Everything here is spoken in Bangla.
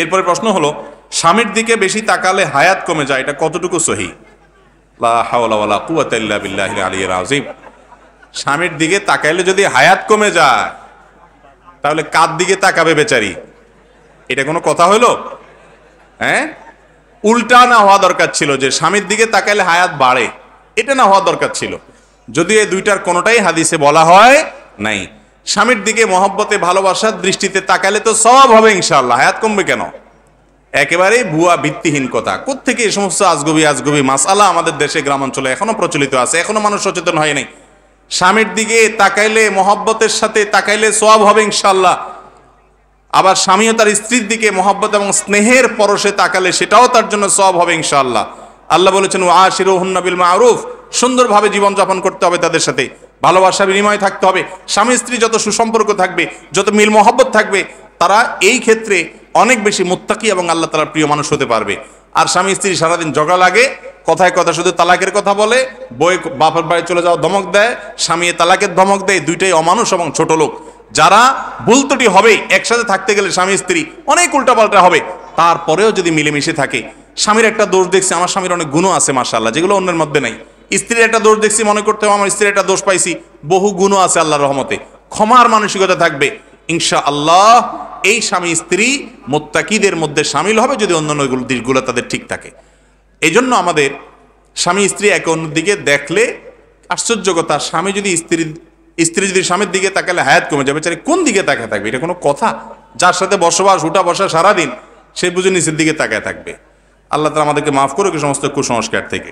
এরপরে প্রশ্ন হলো, স্বামীর দিকে বেশি তাকালে হায়াত কমে যায়, এটা কতটুকু সহি? লা হাওলা ওয়ালা কুওয়াতা ইল্লা বিল্লাহিল আলিয়্যিল আযীম। স্বামীর দিকে তাকাইলে যদি হায়াত কমে যায়, তাহলে কার দিকে তাকাবে বেচারি? এটা কোনো কথা হইল? হ্যাঁ, উল্টা না হওয়া দরকার ছিল, যে স্বামীর দিকে তাকাইলে হায়াত বাড়ে, এটা না হওয়া দরকার ছিল। যদি এই দুইটার কোনোটাই হাদিসে বলা হয় নাই। স্বামীর দিকে মহব্বতে ভালোবাসার দৃষ্টিতে তাকালে তো সওয়াব হবে ইনশাআল্লাহ, হায়াত কমবে কেন? একেবারে ভুয়া ভিত্তিহীন কথা। কোত্থেকে এই সমস্ত আজগবি মাসআলা আমাদের দেশে গ্রামাঞ্চলে এখনো প্রচলিত আছে, এখনো মানুষ সচেতন হয় নাই। স্বামীর দিকে তাকাইলে, মহব্বতের সাথে তাকাইলে সওয়াব হবে ইনশাআল্লাহ। আবার স্বামীও তার স্ত্রীর দিকে মহব্বত এবং স্নেহের পরশে তাকালে সেটাও তার জন্য সওয়াব হবে ইনশাআল্লাহ। আল্লাহ বলেছেন ওয়াশিরুহুন্না বিল মারুফ, সুন্দরভাবে জীবনযাপন করতে হবে, তাদের সাথে ভালোবাসা বিনিময় থাকতে হবে। স্বামী স্ত্রী যত সুসম্পর্ক থাকবে, যত মিল মহব্বত থাকবে, তারা এই ক্ষেত্রে অনেক বেশি মুত্তাকি এবং আল্লাহ তাআলার প্রিয় মানুষ হতে পারবে। আর স্বামী স্ত্রী সারাদিন ঝগড়া লাগে, কথায় কথা শুধু তালাকের কথা বলে, বই বাপের বাড়ি চলে যাওয়া ধমক দেয়, স্বামী তালাকের ধমক দেয়, দুইটাই অমানুষ এবং ছোট লোক। যারা ভুল ত্রুটি হবে, একসাথে থাকতে গেলে স্বামী স্ত্রী অনেক উল্টাপাল্টা হবে, তারপরেও যদি মিলেমিশে থাকে। স্বামীর একটা দোষ দেখছি, আমার স্বামীর অনেক গুণ আছে মাশাআল্লাহ, যেগুলো অন্যের মধ্যে নাই। স্ত্রীর একটা দোষ দেখছি, মনে করতে হবে আমার স্ত্রীর একটা দোষ পাইছি, বহু গুণও আছে আল্লাহর রহমতে। ক্ষমার মানসিকতা থাকবে ইনশাআল্লাহ, এই স্বামী স্ত্রী মুত্তাকিদের মধ্যে শামিল হবে, যদি অন্যান্য দিকগুলো তাদের ঠিক থাকে। এই জন্য আমাদের স্বামী স্ত্রী একে অন্যের দিকে দেখলে, আশ্চর্য কথা, স্বামী যদি স্ত্রী যদি স্বামীর দিকে তাকালে হায়াত কমে যাবে, চাই কোন দিকে তাকায় থাকবে? এটা কোনো কথা? যার সাথে বসবাস, উঠা বসা সারাদিন, সে বুঝে নিচের দিকে তাকায় থাকবে। আল্লাহ তাআলা আমাদেরকে মাফ করুক এই সমস্ত কুসংস্কার থেকে।